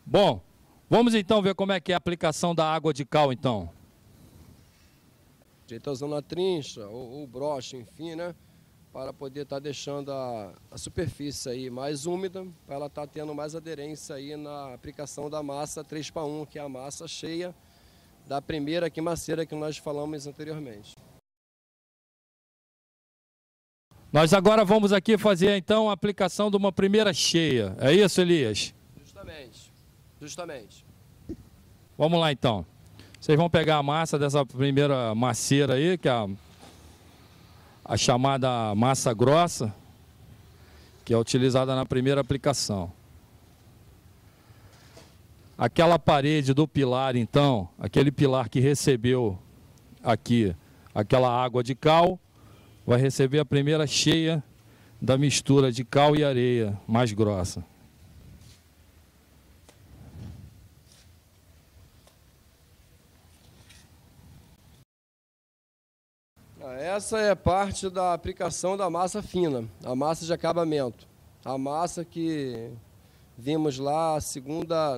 Bom, vamos então ver como é que é a aplicação da água de cal, então. A gente está usando a trincha ou o broche, enfim, né? Para poder estar deixando a superfície aí mais úmida, para ela estar tendo mais aderência aí na aplicação da massa 3x1, que é a massa cheia da primeira queimaceira que nós falamos anteriormente. Nós agora vamos aqui fazer então a aplicação de uma primeira cheia. É isso, Elias? Justamente. Vamos lá então. Vocês vão pegar a massa dessa primeira maceira aí, que é a chamada massa grossa, que é utilizada na primeira aplicação. Aquela parede do pilar, então, aquele pilar que recebeu aqui aquela água de cal, vai receber a primeira cheia da mistura de cal e areia mais grossa. Essa é parte da aplicação da massa fina, a massa de acabamento. A massa que vimos lá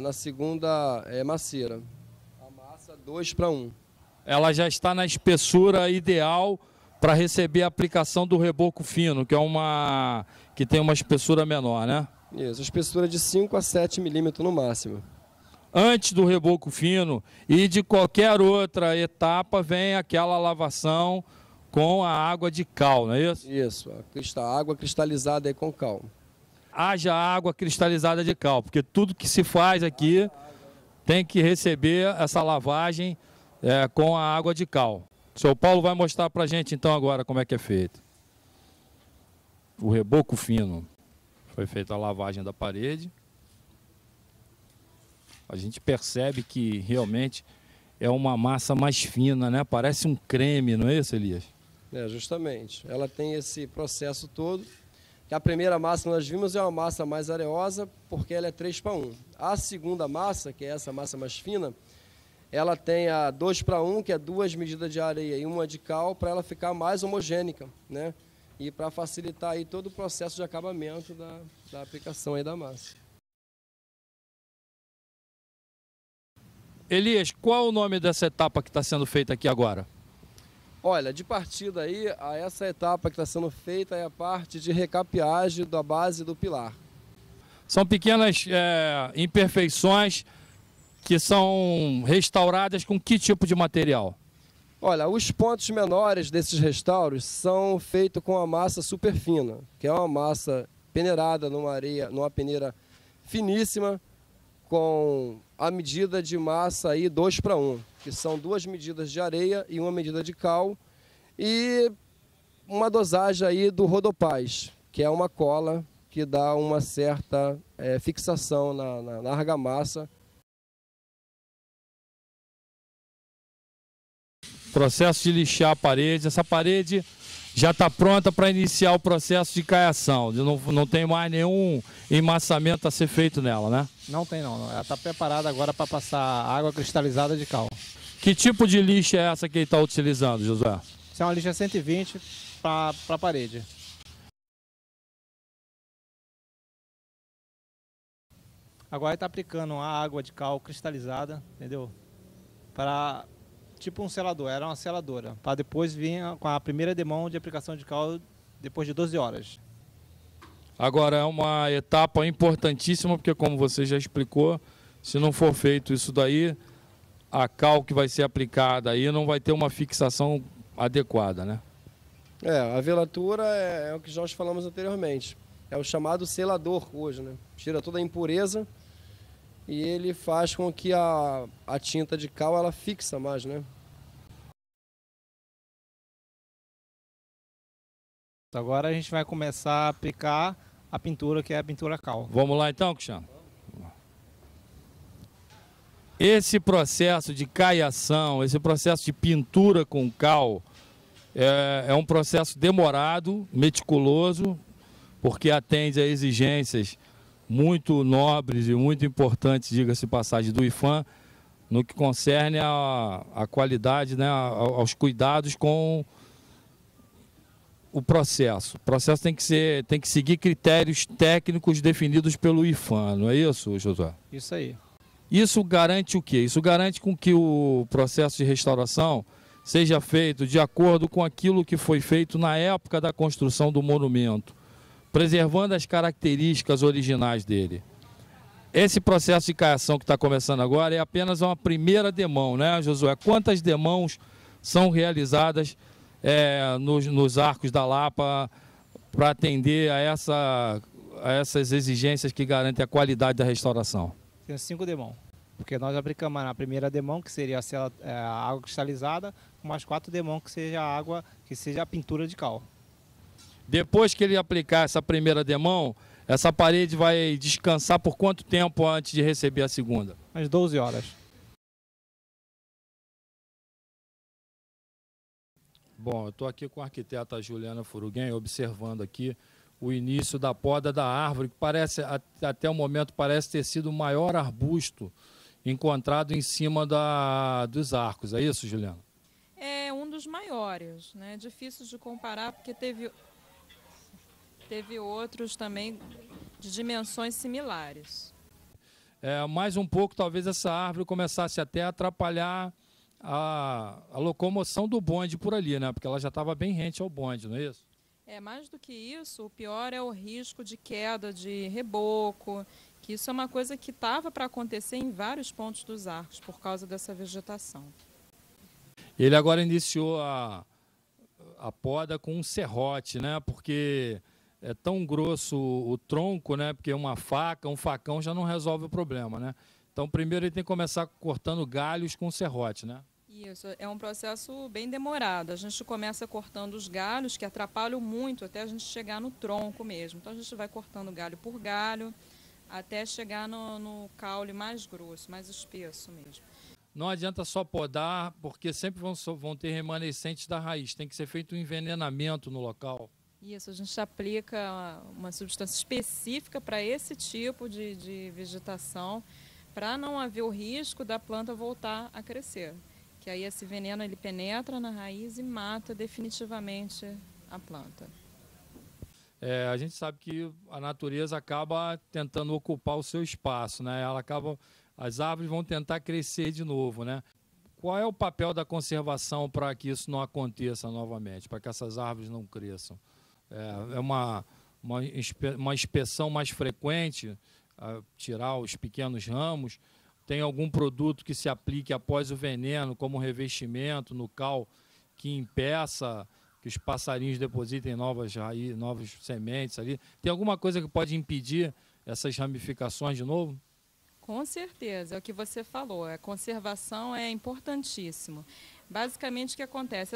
na segunda maceira. A massa 2x1. Ela já está na espessura ideal para receber a aplicação do reboco fino, que tem uma espessura menor, né? Isso, espessura de 5 a 7 milímetros no máximo. Antes do reboco fino e de qualquer outra etapa vem aquela lavação com a água de cal, não é isso? Isso, a água cristalizada aí com cal. Haja água cristalizada de cal, porque tudo que se faz aqui tem que receber essa lavagem com a água de cal. O senhor Paulo vai mostrar para a gente então agora como é que é feito. O reboco fino. Foi feita a lavagem da parede. A gente percebe que realmente é uma massa mais fina, né? Parece um creme, não é isso, Elias? Justamente. Ela tem esse processo todo. A primeira massa que nós vimos é uma massa mais areosa, porque ela é 3x1. A segunda massa, que é essa massa mais fina, ela tem a 2x1, que é 2 medidas de areia e 1 de cal, para ela ficar mais homogênica, né? E para facilitar aí todo o processo de acabamento da aplicação aí da massa. Elias, qual é o nome dessa etapa que está sendo feita aqui agora? Olha, de partida aí, essa etapa que está sendo feita é a parte de recapeagem da base do pilar. São pequenas imperfeições que são restauradas com que tipo de material? Olha, os pontos menores desses restauros são feitos com a massa super fina, que é uma massa peneirada numa peneira finíssima, com a medida de massa aí 2x1, que são 2 medidas de areia e 1 medida de cal, e uma dosagem aí do Rodopaz, que é uma cola que dá uma certa fixação na argamassa. Processo de lixar a parede. Essa parede já está pronta para iniciar o processo de caiação. Não tem mais nenhum emmassamento a ser feito nela, né? Não tem não. Ela está preparada agora para passar água cristalizada de cal. Que tipo de lixa é essa que ele está utilizando, Josué? Isso é uma lixa 120 para a parede. Agora ele está aplicando a água de cal cristalizada, entendeu? Para tipo um selador, era uma seladora. Para depois vir com a primeira demão de aplicação de cal depois de 12 horas. Agora é uma etapa importantíssima, porque como você já explicou, se não for feito isso daí, a cal que vai ser aplicada aí não vai ter uma fixação adequada, né? A velatura é o que nós falamos anteriormente. É o chamado selador hoje, né? Tira toda a impureza e ele faz com que a tinta de cal ela fixa mais, né? Agora a gente vai começar a aplicar a pintura, que é a pintura cal. Vamos lá então, Cristiano? Esse processo de caiação, esse processo de pintura com cal é um processo demorado, meticuloso, porque atende a exigências muito nobres e muito importantes, diga-se passagem, do IPHAN, no que concerne a qualidade, né, aos cuidados com o processo. O processo tem que seguir critérios técnicos definidos pelo IPHAN, não é isso, Josué? Isso aí. Isso garante o quê? Isso garante com que o processo de restauração seja feito de acordo com aquilo que foi feito na época da construção do monumento, preservando as características originais dele. Esse processo de caiação que está começando agora é apenas uma primeira demão, né, Josué? Quantas demãos são realizadas nos arcos da Lapa para atender a essas exigências que garantem a qualidade da restauração? Tem 5 demãos, porque nós aplicamos na primeira demão, que seria a água cristalizada, com mais 4 demãos, que seja a água, que seja a pintura de cal. Depois que ele aplicar essa primeira demão, essa parede vai descansar por quanto tempo antes de receber a segunda? Às 12 horas. Bom, eu estou aqui com a arquiteta Juliana Furuguem, observando aqui o início da poda da árvore, que parece, até o momento, parece ter sido o maior arbusto encontrado em cima dos arcos. É isso, Juliana? É um dos maiores, né? Difícil de comparar, porque teve outros também de dimensões similares. Mais um pouco, talvez essa árvore começasse até a atrapalhar a locomoção do bonde por ali, né? Porque ela já estava bem rente ao bonde, não é isso? Mais do que isso, o pior é o risco de queda de reboco, que isso é uma coisa que estava para acontecer em vários pontos dos arcos, por causa dessa vegetação. Ele agora iniciou a poda com um serrote, né? Porque é tão grosso o tronco, né? Porque um facão já não resolve o problema, né? Então, primeiro ele tem que começar cortando galhos com serrote, né? Isso, é um processo bem demorado. A gente começa cortando os galhos, que atrapalham muito até a gente chegar no tronco mesmo. Então, a gente vai cortando galho por galho, até chegar no caule mais grosso, mais espesso mesmo. Não adianta só podar, porque sempre vão ter remanescentes da raiz. Tem que ser feito um envenenamento no local. Isso, a gente aplica uma substância específica para esse tipo de vegetação, para não haver o risco da planta voltar a crescer. Que aí esse veneno ele penetra na raiz e mata definitivamente a planta. A gente sabe que a natureza acaba tentando ocupar o seu espaço, né? As árvores vão tentar crescer de novo, né? Qual é o papel da conservação para que isso não aconteça novamente, para que essas árvores não cresçam? Uma inspeção mais frequente, tirar os pequenos ramos. Tem algum produto que se aplique após o veneno, como revestimento no cal, que impeça que os passarinhos depositem novas sementes ali? Tem alguma coisa que pode impedir essas ramificações de novo? Com certeza, é o que você falou. A conservação é importantíssimo. Basicamente, o que acontece?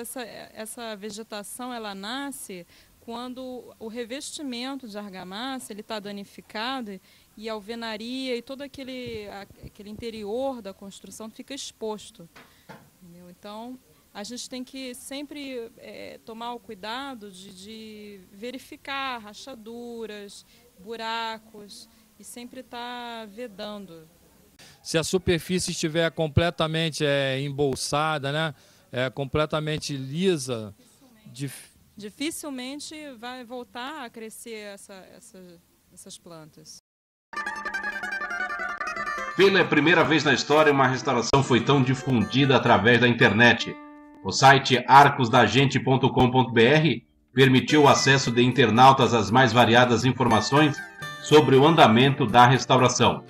Essa vegetação ela nasce quando o revestimento de argamassa está danificado e a alvenaria e todo aquele interior da construção fica exposto. Entendeu? Então, a gente tem que sempre tomar o cuidado de verificar rachaduras, buracos e sempre estar vedando. Se a superfície estiver completamente embolsada, né, completamente lisa, dificilmente vai voltar a crescer essas plantas. Pela primeira vez na história, uma restauração foi tão difundida através da internet. O site arcosdagente.com.br permitiu o acesso de internautas às mais variadas informações sobre o andamento da restauração.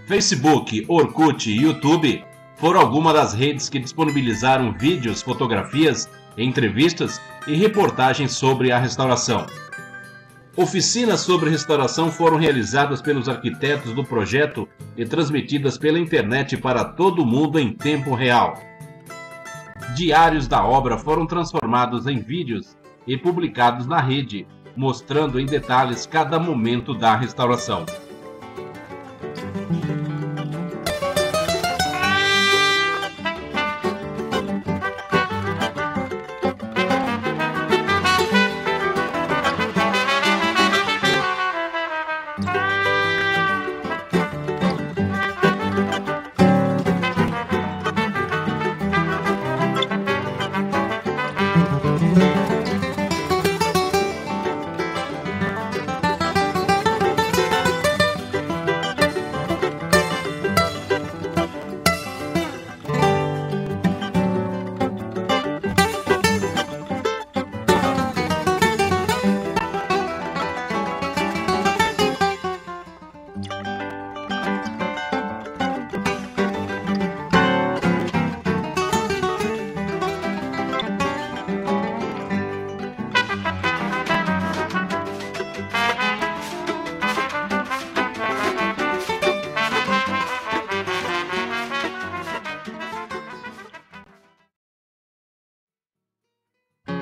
Facebook, Orkut e YouTube foram algumas das redes que disponibilizaram vídeos, fotografias, entrevistas e reportagens sobre a restauração. Oficinas sobre restauração foram realizadas pelos arquitetos do projeto e transmitidas pela internet para todo mundo em tempo real. Diários da obra foram transformados em vídeos e publicados na rede, mostrando em detalhes cada momento da restauração.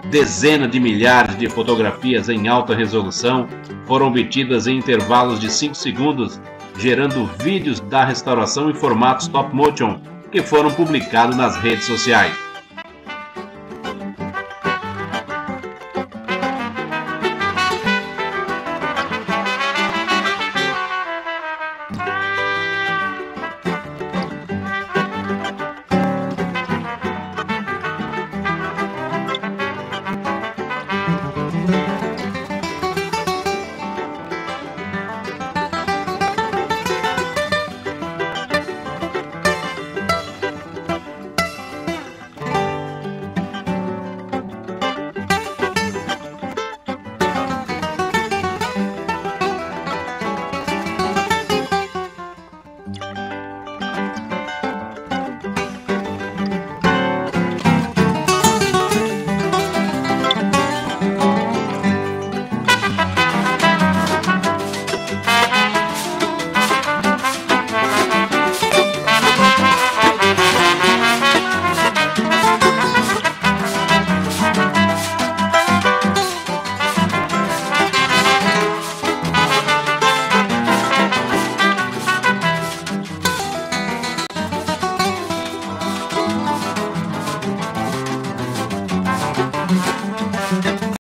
Dezenas de milhares de fotografias em alta resolução foram obtidas em intervalos de 5 segundos, gerando vídeos da restauração em formato stop motion, que foram publicados nas redes sociais.